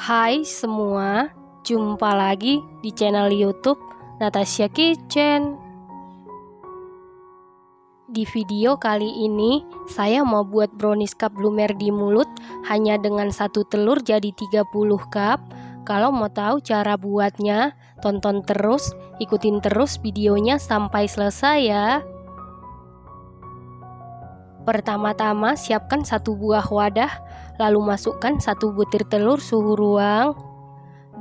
Hai semua, jumpa lagi di channel YouTube Natasha Kitchen. Di video kali ini, saya mau buat brownies cup lumer di mulut hanya dengan satu telur jadi 30 cup. Kalau mau tahu cara buatnya, tonton terus, ikutin terus videonya sampai selesai ya. Pertama-tama siapkan satu buah wadah, lalu masukkan satu butir telur suhu ruang,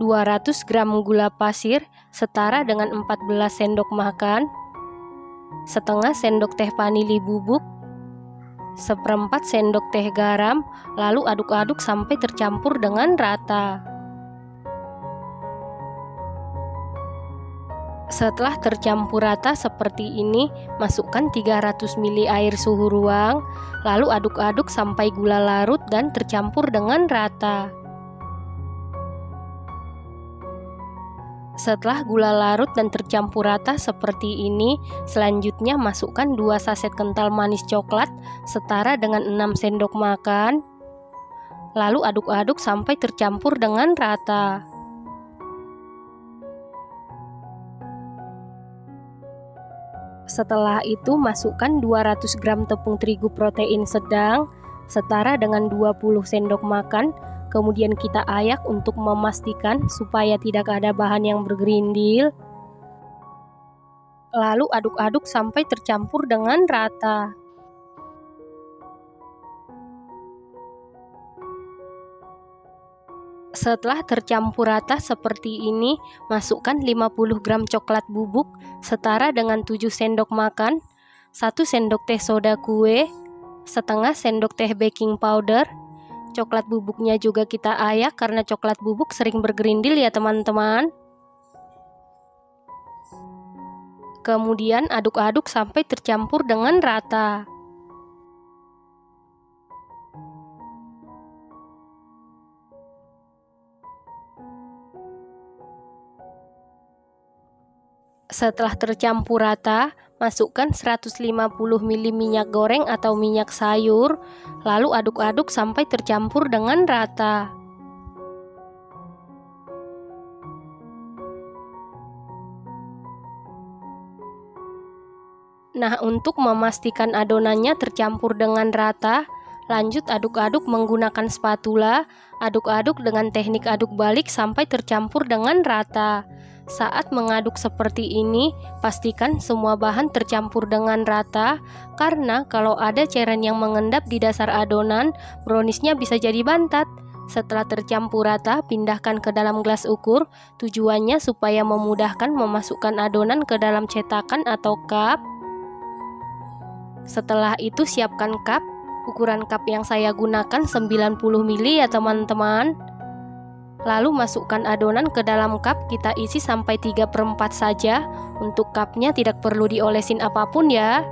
200 gram gula pasir setara dengan 14 sendok makan, setengah sendok teh vanili bubuk, seperempat sendok teh garam, lalu aduk-aduk sampai tercampur dengan rata. Setelah tercampur rata seperti ini, masukkan 300 ml air suhu ruang, lalu aduk-aduk sampai gula larut dan tercampur dengan rata. Setelah gula larut dan tercampur rata seperti ini, selanjutnya masukkan 2 saset kental manis coklat setara dengan 6 sendok makan. Lalu aduk-aduk sampai tercampur dengan rata. Setelah itu masukkan 200 gram tepung terigu protein sedang setara dengan 20 sendok makan. Kemudian kita ayak untuk memastikan supaya tidak ada bahan yang bergerindil. Lalu aduk-aduk sampai tercampur dengan rata. Setelah tercampur rata seperti ini, masukkan 50 gram coklat bubuk setara dengan 7 sendok makan, 1 sendok teh soda kue, setengah sendok teh baking powder. Coklat bubuknya juga kita ayak karena coklat bubuk sering bergerindil ya teman-teman. Kemudian aduk-aduk sampai tercampur dengan rata. Setelah tercampur rata, masukkan 150 ml minyak goreng atau minyak sayur, lalu aduk-aduk sampai tercampur dengan rata. Nah, untuk memastikan adonannya tercampur dengan rata, lanjut aduk-aduk menggunakan spatula, aduk-aduk dengan teknik aduk balik sampai tercampur dengan rata. Saat mengaduk seperti ini, pastikan semua bahan tercampur dengan rata, karena kalau ada cairan yang mengendap di dasar adonan, browniesnya bisa jadi bantat. Setelah tercampur rata, pindahkan ke dalam gelas ukur, tujuannya supaya memudahkan memasukkan adonan ke dalam cetakan atau cup. Setelah itu siapkan cup. Ukuran cup yang saya gunakan 90 ml ya teman-teman. Lalu masukkan adonan ke dalam cup, kita isi sampai 3/4 saja. Untuk cupnya tidak perlu diolesin apapun ya.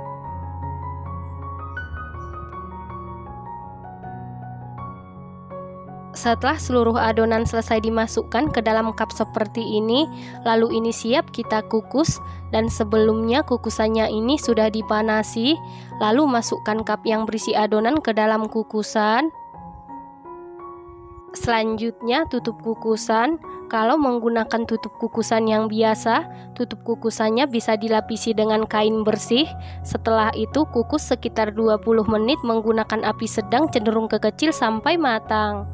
Setelah seluruh adonan selesai dimasukkan ke dalam cup seperti ini, lalu ini siap kita kukus. Dan sebelumnya kukusannya ini sudah dipanasi, lalu masukkan cup yang berisi adonan ke dalam kukusan. Selanjutnya tutup kukusan. Kalau menggunakan tutup kukusan yang biasa, tutup kukusannya bisa dilapisi dengan kain bersih. Setelah itu kukus sekitar 20 menit menggunakan api sedang cenderung ke kecil sampai matang.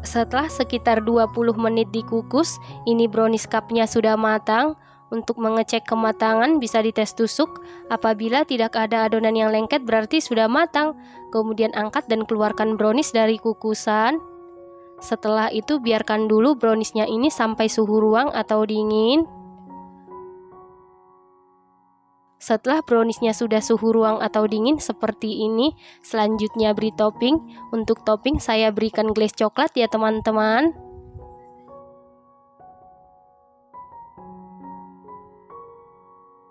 Setelah sekitar 20 menit dikukus, ini brownies cupnya sudah matang. Untuk mengecek kematangan bisa dites tusuk. Apabila tidak ada adonan yang lengket berarti sudah matang. Kemudian angkat dan keluarkan brownies dari kukusan. Setelah itu biarkan dulu browniesnya ini sampai suhu ruang atau dingin. Setelah browniesnya sudah suhu ruang atau dingin seperti ini, selanjutnya beri topping. Untuk topping saya berikan glaze coklat ya teman-teman.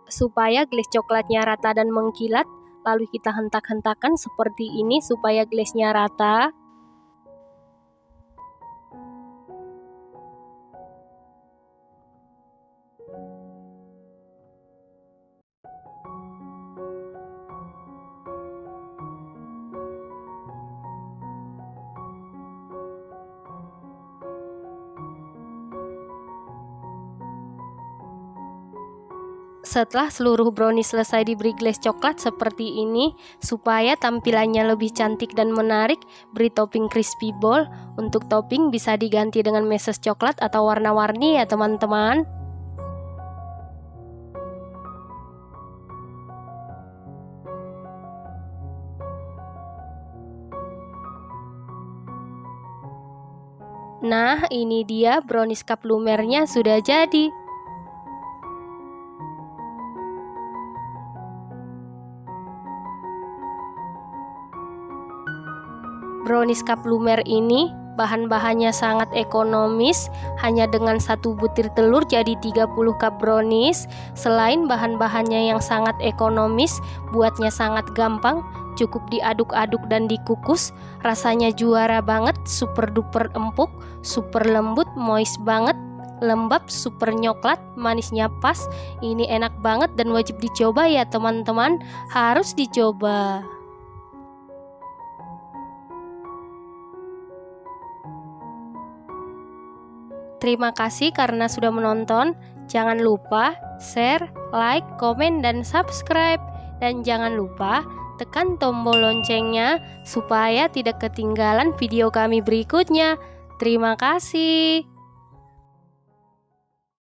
Supaya glaze coklatnya rata dan mengkilat, lalu kita hentak-hentakan seperti ini supaya glaze-nya rata. Setelah seluruh brownies selesai diberi glaze coklat seperti ini, supaya tampilannya lebih cantik dan menarik, beri topping crispy ball. Untuk topping bisa diganti dengan meses coklat atau warna-warni ya teman-teman. Nah, ini dia brownies cup lumernya sudah jadi. Brownies cup lumer ini bahan-bahannya sangat ekonomis, hanya dengan satu butir telur jadi 30 cup brownies. Selain bahan-bahannya yang sangat ekonomis, buatnya sangat gampang, cukup diaduk-aduk dan dikukus. Rasanya juara banget, super duper empuk, super lembut, moist banget, lembab, super nyoklat, manisnya pas. Ini enak banget dan wajib dicoba ya teman-teman, harus dicoba. Terima kasih karena sudah menonton. Jangan lupa share, like, komen, dan subscribe. Dan jangan lupa tekan tombol loncengnya supaya tidak ketinggalan video kami berikutnya. Terima kasih.